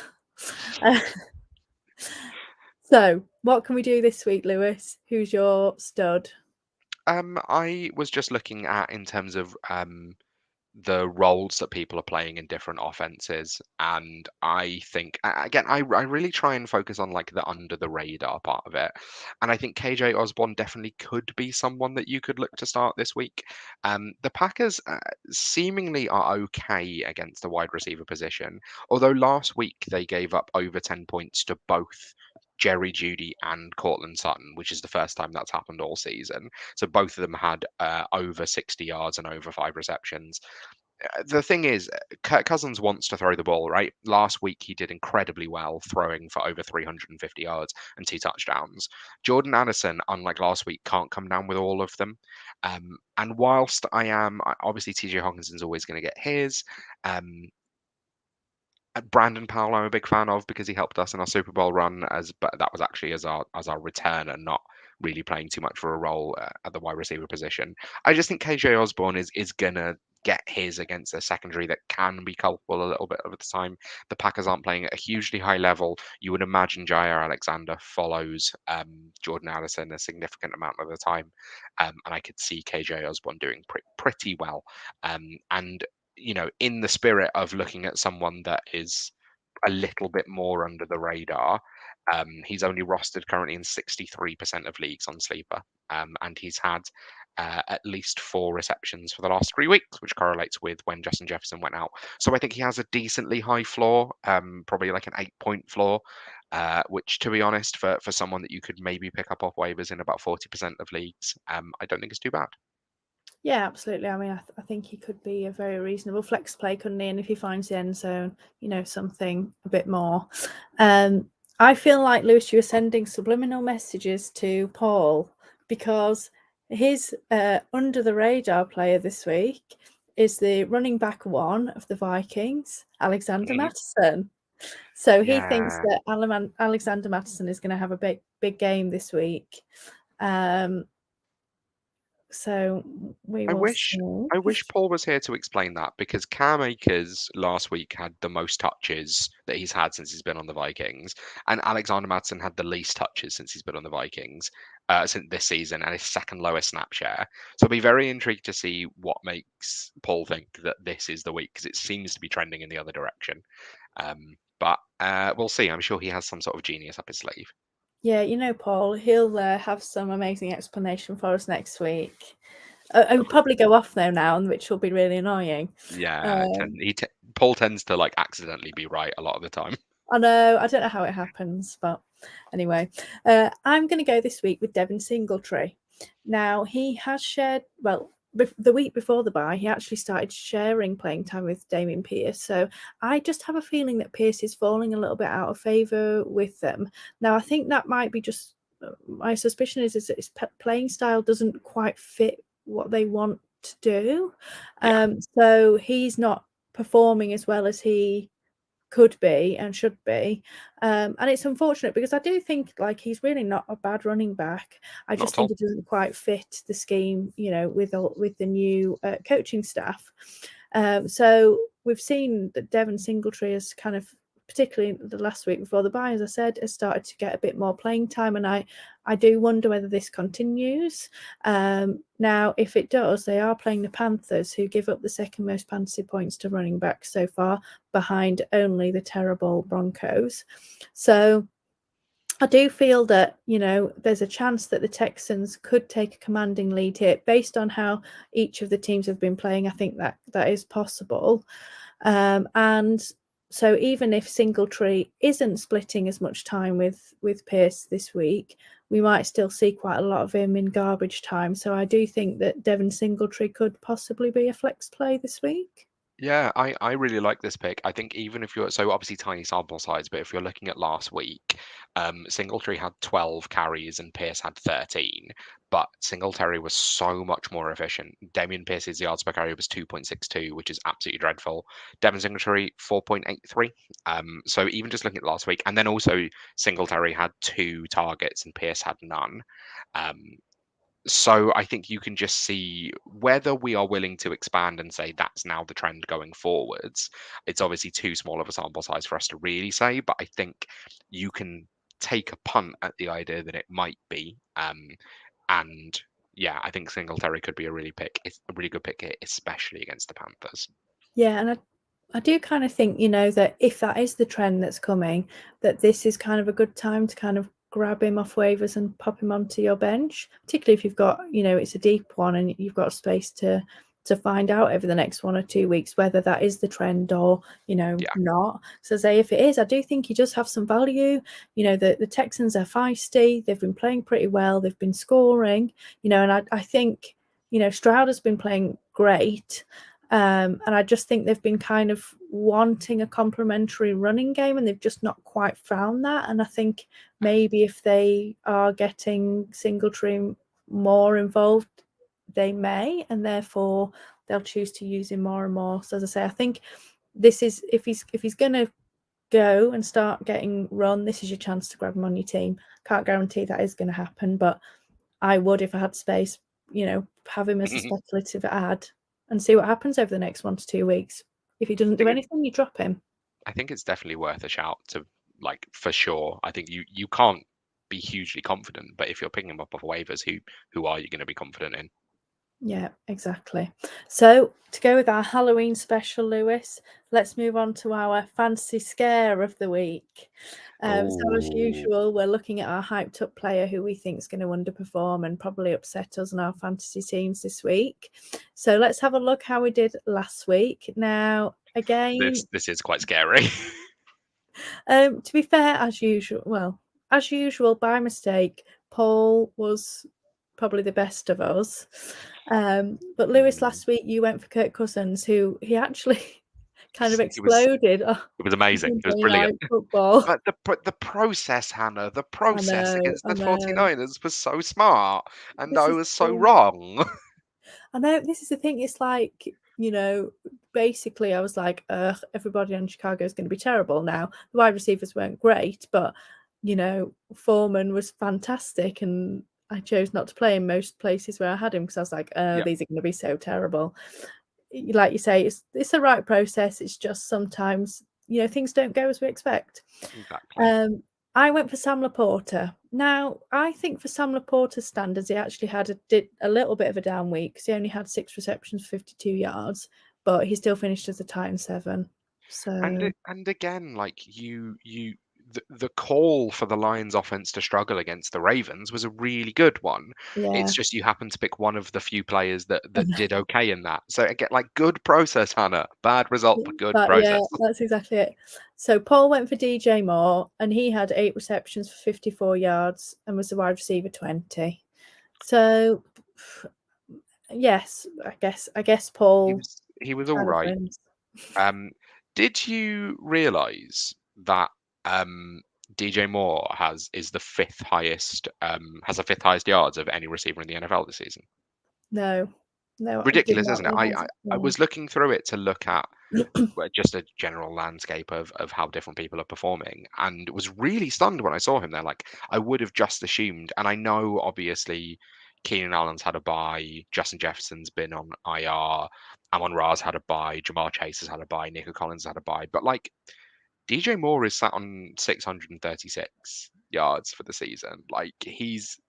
So, what can we do this week, Lewis? Who's your stud? I was just looking at in terms of the roles that people are playing in different offenses, and I think again I really try and focus on like the under the radar part of it, and I think KJ Osborne definitely could be someone that you could look to start this week. The Packers seemingly are okay against the wide receiver position, although last week they gave up over 10 points to both Jerry Jeudy and Cortland Sutton, which is the first time that's happened all season. So both of them had over 60 yards and over 5 receptions. The thing is, Kirk Cousins wants to throw the ball, right? Last week he did incredibly well, throwing for over 350 yards and 2 touchdowns. Jordan Addison, unlike last week, can't come down with all of them. And whilst obviously TJ Hawkinson's always going to get his. Brandon Powell, I'm a big fan of because he helped us in our Super Bowl run, but that was actually as our return and not really playing too much for a role at the wide receiver position. I just think KJ Osborne is gonna get his against a secondary that can be culpable a little bit over the time. The Packers aren't playing at a hugely high level. You would imagine Jair Alexander follows Jordan Addison a significant amount of the time, and I could see KJ Osborne doing pretty well. And in the spirit of looking at someone that is a little bit more under the radar, he's only rostered currently in 63% of leagues on Sleeper, and he's had at least 4 receptions for the last 3 weeks, which correlates with when Justin Jefferson went out. So I think he has a decently high floor, probably like an 8-point floor, which, to be honest, for someone that you could maybe pick up off waivers in about 40% of leagues, I don't think it's too bad. Yeah, absolutely. I mean, I think he could be a very reasonable flex play, couldn't he? And if he finds the end zone, something a bit more. I feel like, Lewis, you were sending subliminal messages to Paul because his under the radar player this week is the running back 1 of the Vikings, Alexander Mattison. So he thinks Yeah. that Alexander Mattison is going to have a big game this week. So we I will wish see. I wish Paul was here to explain that, because Cam Akers last week had the most touches that he's had since he's been on the Vikings, and Alexander Madsen had the least touches since he's been on the Vikings since this season, and his second lowest snap share. So I'll be very intrigued to see what makes Paul think that this is the week, because it seems to be trending in the other direction. But we'll see. I'm sure he has some sort of genius up his sleeve. Yeah, Paul, he'll have some amazing explanation for us next week. I would probably go off though now, which will be really annoying. Yeah, Paul tends to like accidentally be right a lot of the time. I know, I don't know how it happens, but anyway, I'm going to go this week with Devin Singletary. Now, he has shared, well, the week before the bye, he actually started sharing playing time with Damien Pierce. So I just have a feeling that Pierce is falling a little bit out of favour with them. Now, I think that might be just, my suspicion is that his playing style doesn't quite fit what they want to do. Yeah. So he's not performing as well as he could be and should be, and it's unfortunate because I do think like he's really not a bad running back. I Not just at all. think it doesn't quite fit the scheme, with the new coaching staff. So we've seen that Devin Singletary has kind of, particularly the last week before the bye, as I said, has started to get a bit more playing time, and I do wonder whether this continues. Now, if it does, they are playing the Panthers, who give up the second most fantasy points to running backs so far, behind only the terrible Broncos. So I do feel that, there's a chance that the Texans could take a commanding lead here based on how each of the teams have been playing. I think that is possible. And so even if Singletary isn't splitting as much time with Pierce this week, we might still see quite a lot of him in garbage time. So I do think that Devin Singletary could possibly be a flex play this week. Yeah, I really like this pick. I think even if you're so obviously tiny sample size, but if you're looking at last week, Singletary had 12 carries and Pierce had 13, but Singletary was so much more efficient. Damian Pierce's yards per carry was 2.62, which is absolutely dreadful. Devin Singletary 4.83. So even just looking at last week, and then also Singletary had 2 targets and Pierce had none. Um, so I think you can just see whether we are willing to expand and say that's now the trend going forwards. It's obviously too small of a sample size for us to really say, but I think you can take a punt at the idea that it might be. And yeah, I think Singletary could be a really good pick here, especially against the Panthers. Yeah, and I do kind of think, that if that is the trend that's coming, that this is kind of a good time to kind of grab him off waivers and pop him onto your bench, particularly if you've got, it's a deep one and you've got space to find out over the next 1 or 2 weeks whether that is the trend or, Yeah. not. So say if it is, I do think he does have some value. The Texans are feisty. They've been playing pretty well. They've been scoring, and I think, Stroud has been playing great. And I just think they've been kind of wanting a complementary running game and they've just not quite found that. And I think maybe if they are getting Singletary more involved, they may, and therefore they'll choose to use him more and more. So as I say, I think this is, if he's going to go and start getting run, this is your chance to grab him on your team. Can't guarantee that is going to happen, but I would, if I had space, have him as a speculative ad and see what happens over the next 1 to 2 weeks. If he doesn't do anything, you drop him. I think it's definitely worth a shout to, like, for sure. I think you can't be hugely confident, but if you're picking him up off waivers, who are you going to be confident in? Yeah, exactly. So to go with our Halloween special, Lewis, let's move on to our fantasy scare of the week. So as usual, we're looking at our hyped up player who we think is going to underperform and probably upset us in our fantasy teams this week. So let's have a look how we did last week. Now, again, This is quite scary. to be fair, as usual, by mistake, Paul was probably the best of us. But Lewis, last week you went for Kirk Cousins, who he actually kind of exploded. It was amazing. It was Monday brilliant. Night Football. But the process, Hannah, the process against I the know. 49ers was so smart, and This I is was so true. wrong. I know, this is the thing. It's like basically I was like, everybody on Chicago is going to be terrible now. The wide receivers weren't great, but, Foreman was fantastic, and I chose not to play in most places where I had him because I was like, Yeah. these are going to be so terrible. Like you say, it's the right process. It's just sometimes, things don't go as we expect. Exactly. I went for Sam Laporta. Now, I think for Sam Laporta's standards, he actually did a little bit of a down week because he only had 6 receptions, 52 yards, but he still finished as a Titan 7. So, And again, like the call for the Lions offense to struggle against the Ravens was a really good one. yeah. It's just you happen to pick one of the few players that did okay in that. So again, like good process, Hannah. Bad result, but good But yeah, process. that's exactly it. So Paul went for DJ Moore, and he had 8 receptions for 54 yards and was the wide receiver 20. So, yes, I guess Paul He was all kind of right. wins. Did you realise that DJ Moore is the fifth highest has the fifth highest yards of any receiver in the NFL this season? No, I did Ridiculous, not isn't it? realise. I was looking through it to look at just a general landscape of how different people are performing, and was really stunned when I saw him there. Like I would have just assumed, and I know obviously Keenan Allen's had a bye, Justin Jefferson's been on IR, Amon Ra's had a bye, Jamar Chase has had a bye, Nico Collins had a bye, but like DJ Moore is sat on 636 yards for the season. Like he's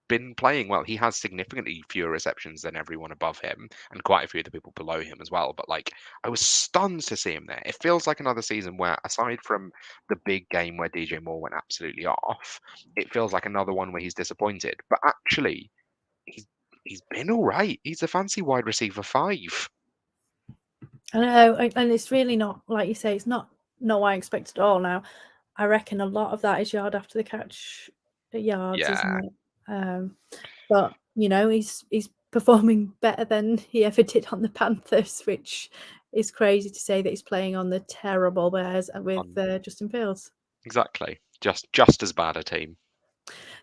been playing well. He has significantly fewer receptions than everyone above him and quite a few of the people below him as well. But like I was stunned to see him there. It feels like another season where aside from the big game where DJ Moore went absolutely off, it feels like another one where he's disappointed. But actually he's he's been all right. He's a fancy wide receiver 5. I know, and it's really not, like you say, it's not what I expected at all. Now, I reckon a lot of that is yard after the catch yards, Yeah, isn't it? But he's performing better than he ever did on the Panthers, which is crazy to say that he's playing on the terrible Bears with Justin Fields. exactly. Just as bad a team.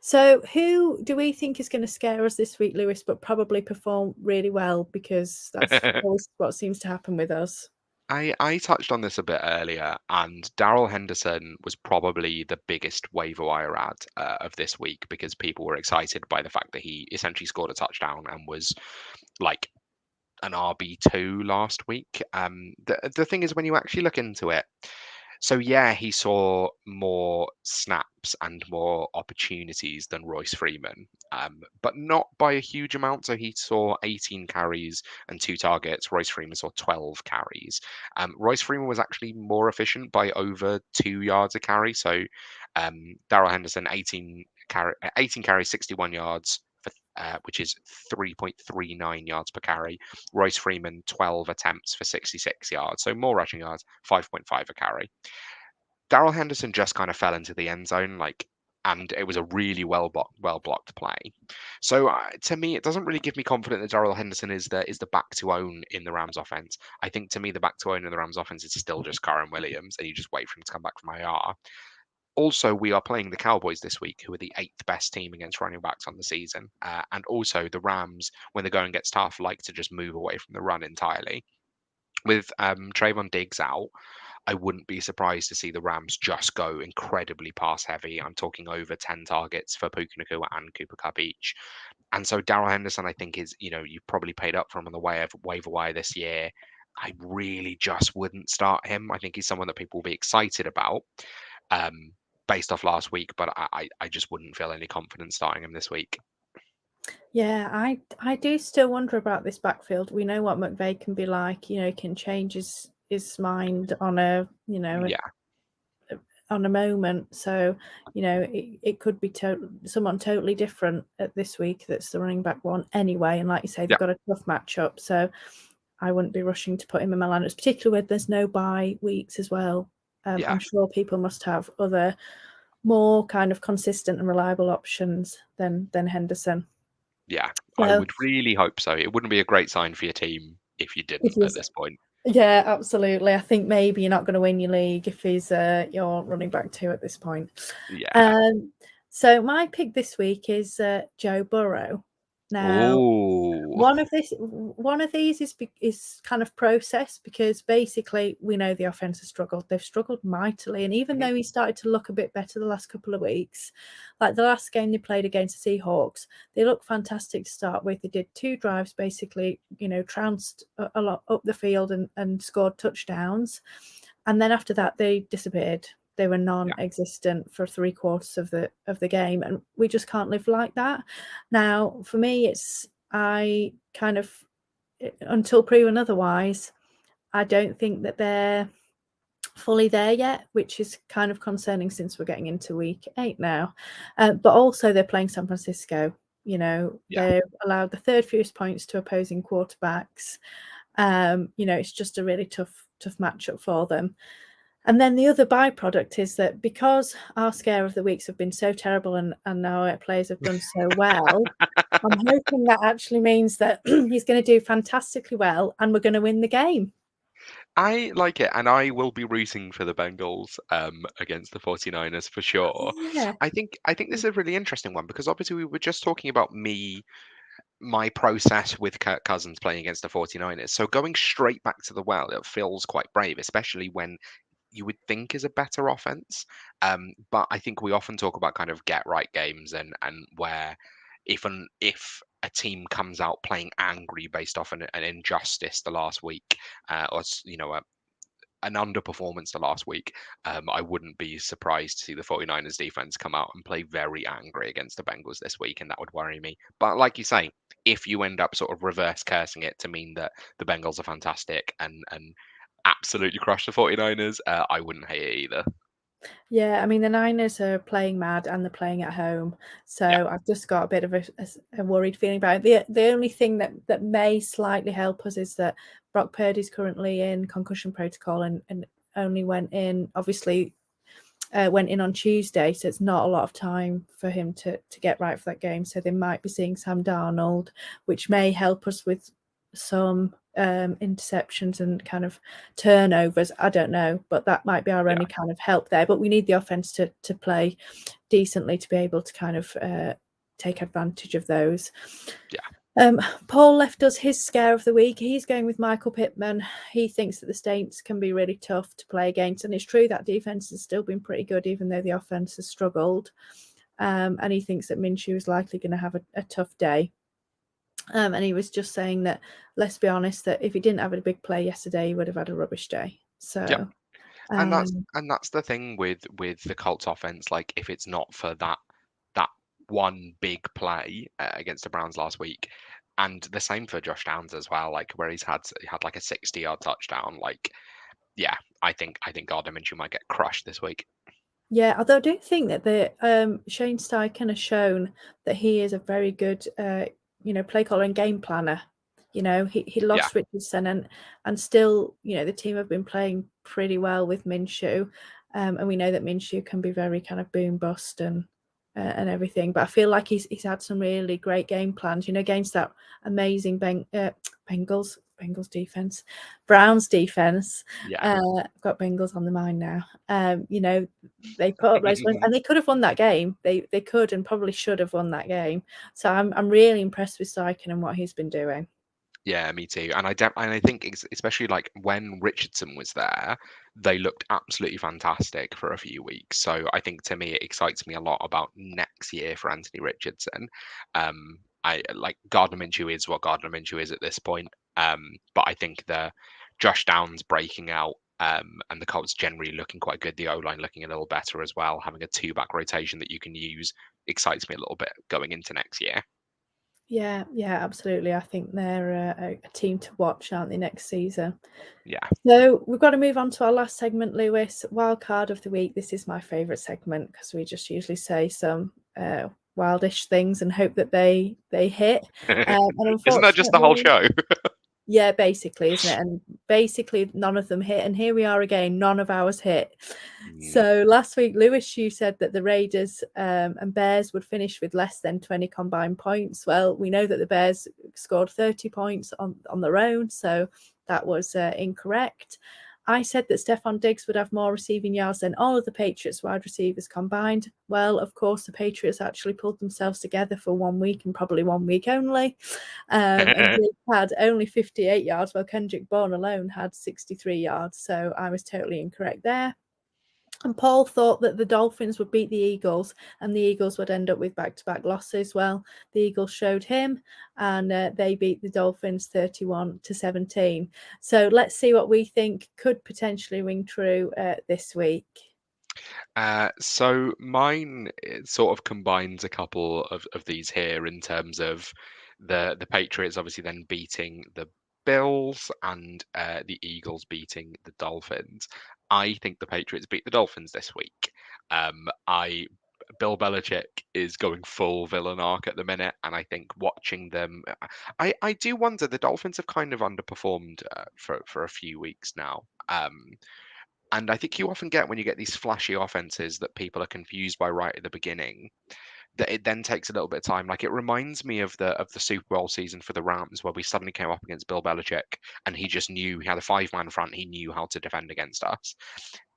So, who do we think is going to scare us this week, Lewis, but probably perform really well, because that's always what seems to happen with us? I touched on this a bit earlier, and Darrell Henderson was probably the biggest waiver wire ad of this week because people were excited by the fact that he essentially scored a touchdown and was like an RB2 last week. The thing is, when you actually look into it, so yeah, he saw more snaps and more opportunities than Royce Freeman, but not by a huge amount. So he saw 18 carries and 2 targets. Royce Freeman saw 12 carries. Royce Freeman was actually more efficient by over 2 yards a carry. So Darrell Henderson 18 carries, 61 yards. Which is 3.39 yards per carry. Royce Freeman, 12 attempts for 66 yards. So more rushing yards, 5.5 a carry. Darrell Henderson just kind of fell into the end zone, and it was a really well blocked play. So to me, it doesn't really give me confidence that Darrell Henderson is the back to own in the Rams offense. I think to me, the back to own in the Rams offense is still just Kyren Williams, and you just wait for him to come back from IR. Also, we are playing the Cowboys this week, who are the 8th best team against running backs on the season. And also, the Rams, when the going gets tough, like to just move away from the run entirely. With Trayvon Diggs out, I wouldn't be surprised to see the Rams just go incredibly pass heavy. I'm talking over 10 targets for Puka Nacua and Cooper Kupp each. And so Darrell Henderson, I think, is, you've probably paid up for him on the way of waiver wire this year. I really just wouldn't start him. I think he's someone that people will be excited about. Based off last week, but I just wouldn't feel any confidence starting him this week. Yeah, I do still wonder about this backfield. We know what McVay can be like. He can change his mind on a on a moment. So it could be someone totally different at this week. That's the running back one anyway. And like you say, they've got a tough matchup. So I wouldn't be rushing to put him in my lineups, particularly when there's no bye weeks as well. I'm sure people must have other more kind of consistent and reliable options than Henderson. Yeah, So, I would really hope so. It wouldn't be a great sign for your team if you didn't at this point. Yeah, absolutely. I think maybe you're not going to win your league if he's your running back 2 at this point. Yeah. So my pick this week is Joe Burrow. Now, Ooh. one of these is kind of process, because basically we know the offense has struggled. They've struggled mightily, and even though he started to look a bit better the last couple of weeks, like the last game they played against the Seahawks, they looked fantastic to start with. They did 2 drives, basically, trounced a lot up the field and scored touchdowns, and then after that they disappeared. They were non-existent for 3/4 of the game, and we just can't live like that. Now, for me, I kind of, until proven otherwise, I don't think that they're fully there yet, which is kind of concerning since we're getting into week 8 now. But also they're playing San Francisco. They've allowed the 3rd fewest points to opposing quarterbacks. It's just a really tough matchup for them. And then the other byproduct is that because our scare of the weeks have been so terrible and our players have done so well, I'm hoping that actually means that he's going to do fantastically well and we're going to win the game. I like it, and I will be rooting for the Bengals against the 49ers for sure. Yeah. I think this is a really interesting one because obviously we were just talking about my process with Kirk Cousins playing against the 49ers. So going straight back to the well, it feels quite brave, especially when you would think is a better offense. But I think we often talk about kind of get right games and where if a team comes out playing angry based off an injustice the last week, or an underperformance the last week, I wouldn't be surprised to see the 49ers defense come out and play very angry against the Bengals this week, and that would worry me. But like you say, if you end up sort of reverse cursing it to mean that the Bengals are fantastic and absolutely crush the 49ers, I wouldn't hate it either. Yeah, I mean, the Niners are playing mad and they're playing at home. So I've just got a bit of a worried feeling about it. The only thing that may slightly help us is that Brock Purdy's currently in concussion protocol and only went in, obviously, went in on Tuesday. So it's not a lot of time for him to get right for that game. So they might be seeing Sam Darnold, which may help us with some interceptions and kind of turnovers. I don't know, but that might be our only kind of help there. But we need the offense to play decently to be able to kind of take advantage of those. Paul left us his scare of the week. He's going with Michael Pittman. He thinks that the Saints can be really tough to play against, and it's true that defense has still been pretty good, even though the offense has struggled. And he thinks that Minshew is likely going to have a tough day. And he was just saying that, let's be honest, that if he didn't have a big play yesterday, he would have had a rubbish day. So, and that's the thing with the Colts offense. Like, if it's not for that one big play against the Browns last week, and the same for Josh Downs as well, like where he had like a 60-yard touchdown. Like, I think Gardner Minshew might get crushed this week. Yeah, although I do think that the Shane Steichen has shown that he is a very good play caller and game planner. He lost Richardson and still, the team have been playing pretty well with Minshew. And we know that Minshew can be very kind of boom bust and everything. But I feel like he's had some really great game plans, against that amazing Bengals defense, Browns defense. I've got Bengals on the mind now. They put up those wins, and they could have won that game. They could and probably should have won that game. So I'm really impressed with Steichen and what he's been doing. Yeah, me too. And I think especially like when Richardson was there, they looked absolutely fantastic for a few weeks. So I think to me it excites me a lot about next year for Anthony Richardson. I like Gardner Minshew is what Gardner Minshew is at this point. But I think the Josh Downs breaking out and the Colts generally looking quite good, the O-line looking a little better as well, having a 2-back rotation that you can use excites me a little bit going into next year. Yeah, absolutely. I think they're a team to watch, aren't they, next season? Yeah. So we've got to move on to our last segment, Lewis. Wildcard of the week. This is my favourite segment because we just usually say some wildish things and hope that they hit. And isn't that just the whole show? Yeah, basically, isn't it? And basically none of them hit. And here we are again, none of ours hit. So last week, Lewis, you said that the Raiders and Bears would finish with less than 20 combined points. Well, we know that the Bears scored 30 points on their own. So that was incorrect. I said that Stephon Diggs would have more receiving yards than all of the Patriots wide receivers combined. Well, of course, the Patriots actually pulled themselves together for 1 week and probably 1 week only. And Diggs had only 58 yards, while Kendrick Bourne alone had 63 yards. So I was totally incorrect there. And Paul thought that the Dolphins would beat the Eagles and the Eagles would end up with back-to-back losses. Well, the Eagles showed him and they beat the Dolphins 31-17. So let's see what we think could potentially ring true this week. So mine sort of combines a couple of these here in terms of the Patriots obviously then beating the Bills and the Eagles beating the Dolphins. I think the Patriots beat the Dolphins this week. I Bill Belichick is going full villain arc at the minute, and I think watching them, I do wonder the Dolphins have kind of underperformed for a few weeks now. And I think you often get when you get these flashy offenses that people are confused by right at the beginning, that it then takes a little bit of time. Like it reminds me of the Super Bowl season for the Rams, where we suddenly came up against Bill Belichick, and he just knew he had a 5-man front. He knew how to defend against us.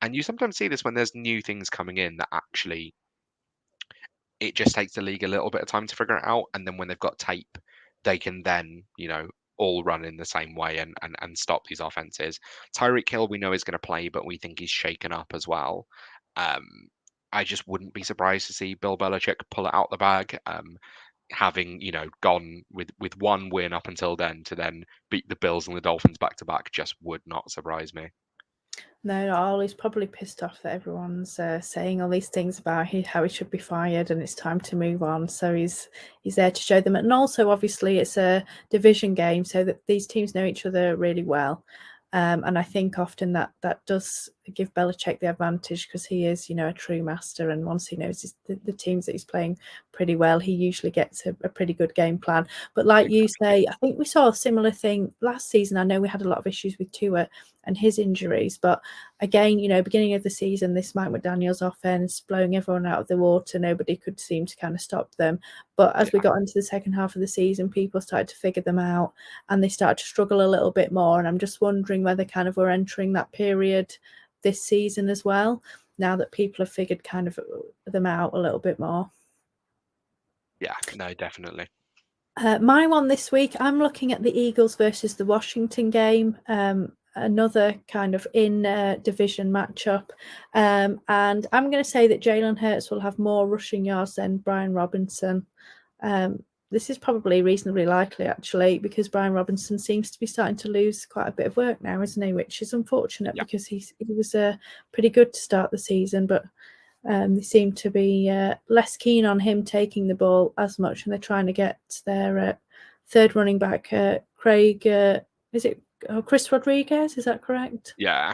And you sometimes see this when there's new things coming in that actually it just takes the league a little bit of time to figure it out. And then when they've got tape, they can then, all run in the same way and stop these offenses. Tyreek Hill, we know is going to play, but we think he's shaken up as well. Um, I just wouldn't be surprised to see Bill Belichick pull it out the bag. Having gone with one win up until then to then beat the Bills and the Dolphins back to back just would not surprise me. No, not all. He's probably pissed off that everyone's saying all these things about how he should be fired and it's time to move on. So he's there to show them. And also, obviously, it's a division game, so that these teams know each other really well. And I think often that does give Belichick the advantage because he is, a true master. And once he knows the teams that he's playing pretty well, he usually gets a pretty good game plan. But like you say, I think we saw a similar thing last season. I know we had a lot of issues with Tua and his injuries, but again, beginning of the season, this Mike McDaniel's offense blowing everyone out of the water. Nobody could seem to kind of stop them. But as we got into the second half of the season, people started to figure them out and they started to struggle a little bit more. And I'm just wondering whether kind of we're entering that period this season as well, now that people have figured kind of them out a little bit more. Yeah, no, definitely. My one this week, I'm looking at the Eagles versus the Washington game. Another kind of in division matchup. And I'm going to say that Jalen Hurts will have more rushing yards than Brian Robinson. This is probably reasonably likely, actually, because Brian Robinson seems to be starting to lose quite a bit of work now, isn't he? Which is unfortunate because he was pretty good to start the season, but they seem to be less keen on him taking the ball as much, and they're trying to get their third running back, Craig. Is it Chris Rodriguez? Is that correct? Yeah.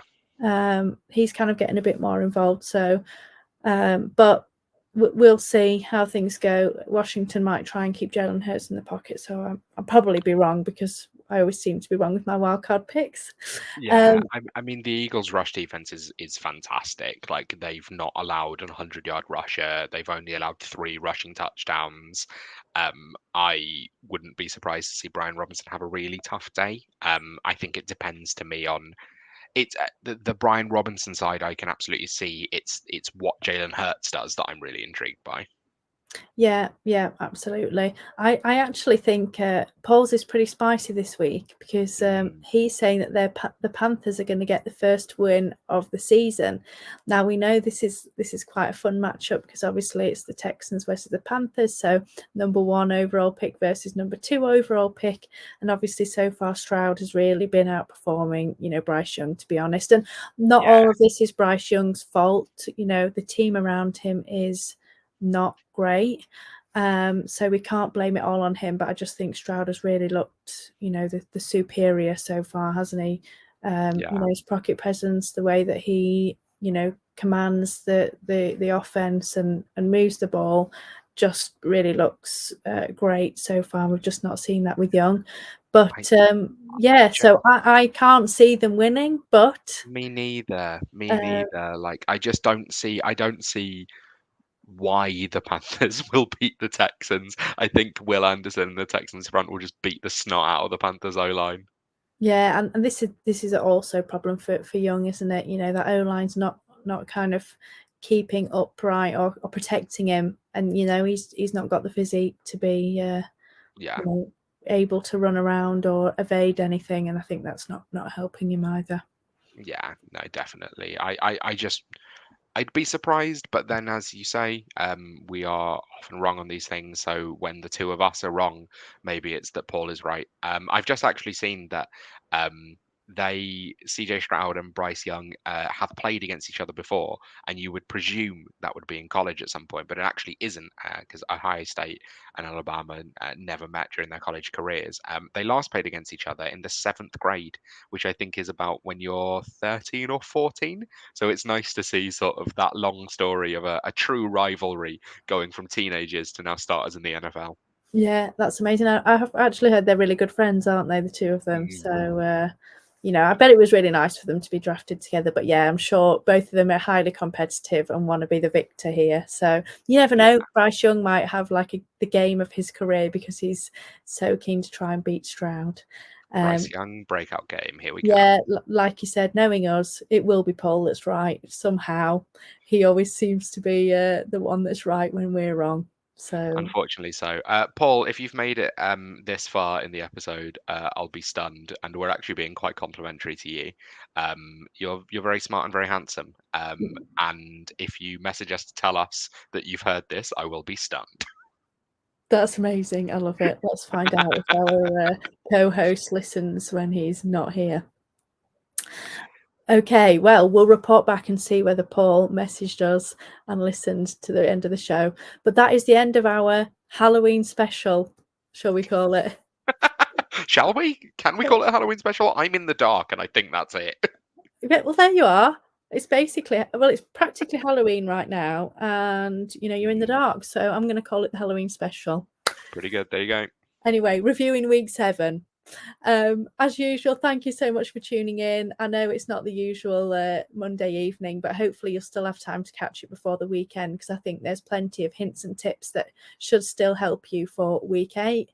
He's kind of getting a bit more involved. So, but we'll see how things go. Washington might try and keep Jalen Hurts in the pocket, so I'll probably be wrong because I always seem to be wrong with my wildcard picks. Yeah, I mean the Eagles' rush defense is fantastic. Like they've not allowed a 100-yard rusher. They've only allowed 3 rushing touchdowns. I wouldn't be surprised to see Brian Robinson have a really tough day. I think it depends to me on it's the Brian Robinson side. I can absolutely see it's what Jalen Hurts does that I'm really intrigued by. Yeah, absolutely. I actually think Paul's is pretty spicy this week because he's saying that the Panthers are going to get the first win of the season. Now we know this is quite a fun matchup because obviously it's the Texans versus the Panthers. So number 1 overall pick versus number 2 overall pick, and obviously so far Stroud has really been outperforming Bryce Young, to be honest. And not all of this is Bryce Young's fault. The team around him is not great, so we can't blame it all on him, but I just think Stroud has really looked the superior so far, hasn't he? His pocket presence, the way that he commands the offense and moves the ball just really looks great so far. We've just not seen that with Young, but so I can't see them winning, but me neither. Like I don't see why the Panthers will beat the Texans. I think Will Anderson and the Texans front will just beat the snot out of the Panthers O-line. Yeah, and this is also a problem for Young, isn't it? You know, that O-line's not kind of keeping upright or protecting him, and you know he's not got the physique to be Yeah. you know, able to run around or evade anything, and I think that's not helping him either. Yeah, no, definitely. I just I'd be surprised, but then as you say, we are often wrong on these things. So when the two of us are wrong, maybe it's that Paul is right. I've just actually seen that um, CJ Stroud and Bryce Young, have played against each other before, and you would presume that would be in college at some point, but it actually isn't, because Ohio State and Alabama never met during their college careers. They last played against each other in the seventh grade, which I think is about when you're 13 or 14. So it's nice to see sort of that long story of a true rivalry going from teenagers to now starters in the NFL. Yeah, that's amazing. I have actually heard they're really good friends, aren't they, the two of them? Mm, So, you know, I bet it was really nice for them to be drafted together. But yeah, I'm sure both of them are highly competitive and want to be the victor here. So you never yeah, know. Bryce Young might have like the game of his career because he's so keen to try and beat Stroud. Bryce Young breakout game. Here we go. Yeah, like you said, knowing us, it will be Paul that's right. Somehow, he always seems to be the one that's right when we're wrong. So Unfortunately, so Paul, if you've made it this far in the episode, I'll be stunned, and we're actually being quite complimentary to you. You're very smart and very handsome. And if you message us to tell us that you've heard this, I will be stunned. that's amazing. I love it. Let's find out if our co-host listens when he's not here. Okay, well, we'll report back and see whether Paul messaged us and listened to the end of the show. But that is the end of our Halloween special, shall we call it? Shall we? Can we call it a Halloween special? I'm in the dark, and I think that's it. Yeah, well, there you are. It's basically, well, it's practically Halloween right now, and you know, you're in the dark. So I'm going to call it the Halloween special. Pretty good. There you go. Anyway, reviewing week 7. As usual, thank you so much for tuning in. I know it's not the usual Monday evening, but hopefully you'll still have time to catch it before the weekend, because I think there's plenty of hints and tips that should still help you for week 8.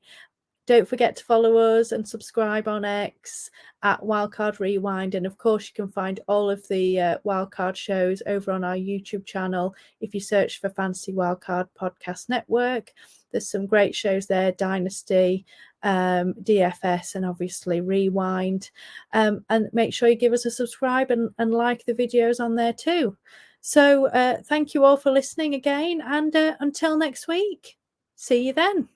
Don't forget to follow us and subscribe on X at Wildcard Rewind. And of course, you can find all of the Wildcard shows over on our YouTube channel. If you search for Fantasy Wildcard Podcast Network, there's some great shows there: Dynasty, DFS, and obviously Rewind. And make sure you give us a subscribe and like the videos on there too. So thank you all for listening again. And until next week, see you then.